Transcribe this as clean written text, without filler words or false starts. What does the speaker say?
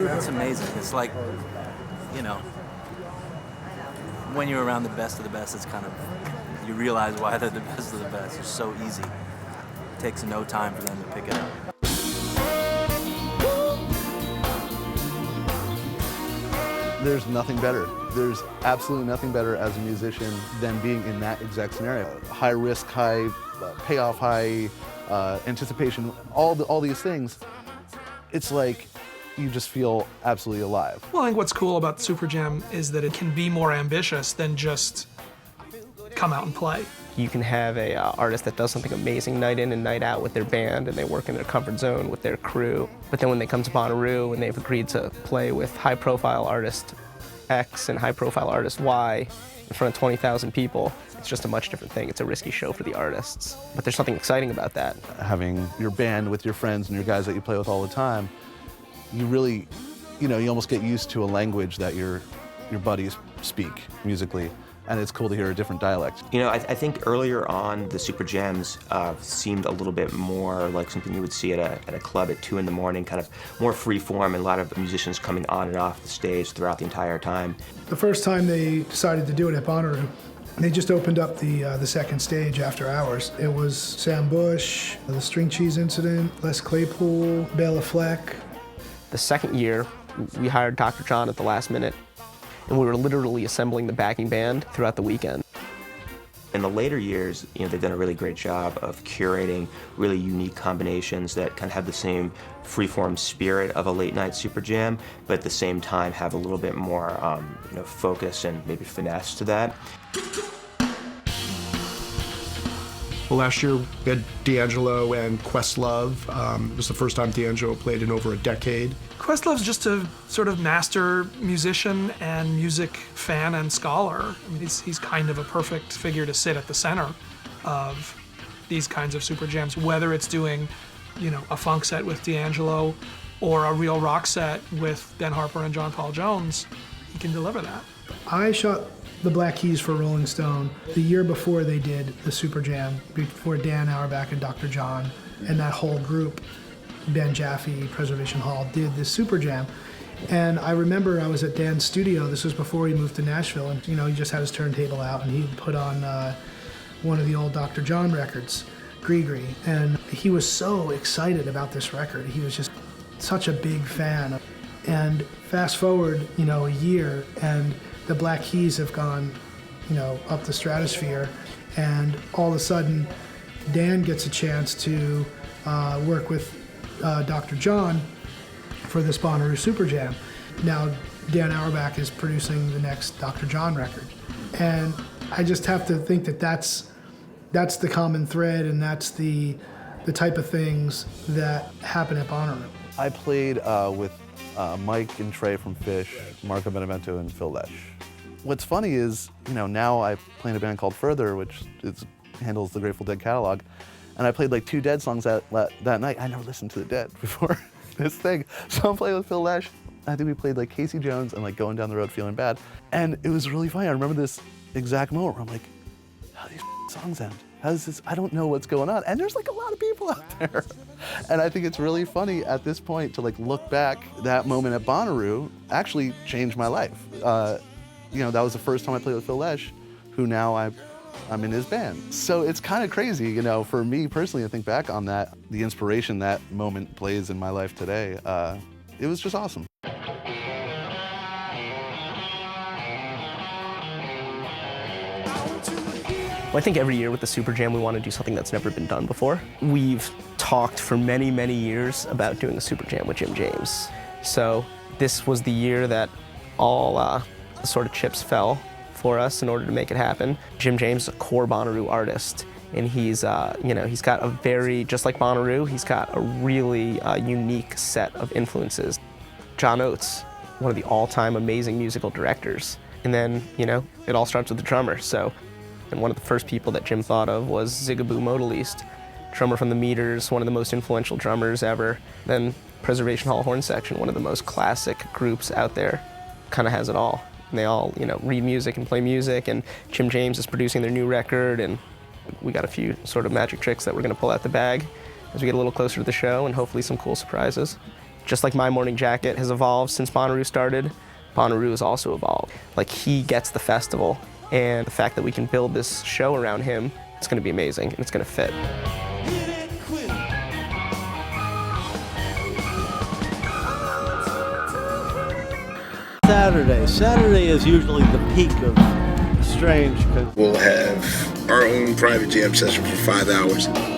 That's amazing. It's like, you know, when you're around the best of the best, it's kind of, you realize why they're the best of the best. It's so easy. It takes no time for them to pick it up. There's nothing better. There's absolutely nothing better as a musician than being in that exact scenario. High risk, high payoff, high anticipation, all these things. It's like you just feel absolutely alive. Well, I think what's cool about SuperJam is that it can be more ambitious than just come out and play. You can have a artist that does something amazing night in and night out with their band, and they work in their comfort zone with their crew. But then when they come to Bonnaroo and they've agreed to play with high-profile artist X and high-profile artist Y in front of 20,000 people, it's just a much different thing. It's a risky show for the artists. But there's something exciting about that. Having your band with your friends and your guys that you play with all the time, you really, you almost get used to a language that your buddies speak musically. And it's cool to hear a different dialect. I think earlier on, the SuperJams seemed a little bit more like something you would see at a club at 2 in the morning, kind of more free form, and a lot of musicians coming on and off the stage throughout the entire time. The first time they decided to do it at Bonnaroo, they just opened up the second stage after hours. It was Sam Bush, the String Cheese Incident, Les Claypool, Bela Fleck. The second year, we hired Dr. John at the last minute, and we were literally assembling the backing band throughout the weekend. In the later years, they've done a really great job of curating really unique combinations that kind of have the same freeform spirit of a late-night SuperJam, but at the same time have a little bit more focus and maybe finesse to that. Well, last year we had D'Angelo and Questlove. It was the first time D'Angelo played in over a decade. Questlove's just a sort of master musician and music fan and scholar. I mean, he's kind of a perfect figure to sit at the center of these kinds of SuperJams, whether it's doing, a funk set with D'Angelo or a real rock set with Ben Harper and John Paul Jones. He can deliver that. I shot the Black Keys for Rolling Stone the year before they did the SuperJam, before Dan Auerbach and Dr. John and that whole group, Ben Jaffe, Preservation Hall, did this SuperJam. And I remember I was at Dan's studio, this was before he moved to Nashville, and he just had his turntable out and he put on one of the old Dr. John records, Gree, and he was so excited about this record. He was just such a big fan. And fast forward, a year, and the Black Keys have gone, up the stratosphere, and all of a sudden, Dan gets a chance to work with Dr. John for this Bonnaroo SuperJam. Now, Dan Auerbach is producing the next Dr. John record, and I just have to think that that's the common thread, and that's the type of things that happen at Bonnaroo. I played with Mike and Trey from Fish, Marco Benevento, and Phil Lesh. What's funny is, now I play in a band called Further, which handles the Grateful Dead catalog, and I played like 2 Dead songs that night. I never listened to the Dead before this thing, so I'm playing with Phil Lesh. I think we played like Casey Jones and like Going Down the Road Feeling Bad, and it was really funny. I remember this exact moment where I'm like, how do these songs end? How does this? I don't know what's going on, and there's like a lot of people out there. And I think it's really funny at this point to like look back. That moment at Bonnaroo actually changed my life. That was the first time I played with Phil Lesh, who now I'm in his band. So it's kind of crazy, for me personally to think back on that, the inspiration that moment plays in my life today. It was just awesome. Well, I think every year with the SuperJam, we want to do something that's never been done before. We've talked for many, many years about doing a SuperJam with Jim James. So this was the year that all the sort of chips fell for us in order to make it happen. Jim James is a core Bonnaroo artist, and he's got a very, just like Bonnaroo, he's got a really unique set of influences. John Oates, one of the all-time amazing musical directors. And then, it all starts with the drummer. And one of the first people that Jim thought of was Zigaboo Modaliste, drummer from the Meters, one of the most influential drummers ever. Then Preservation Hall Horn Section, one of the most classic groups out there, kind of has it all. And they all, read music and play music, and Jim James is producing their new record, and we got a few sort of magic tricks that we're going to pull out the bag as we get a little closer to the show, and hopefully some cool surprises. Just like my morning jacket has evolved since Bonnaroo started, Bonnaroo has also evolved. Like, he gets the festival, and the fact that we can build this show around him, it's going to be amazing, and it's going to fit. Saturday is usually the peak of Strange. We'll have our own private jam session for 5 hours.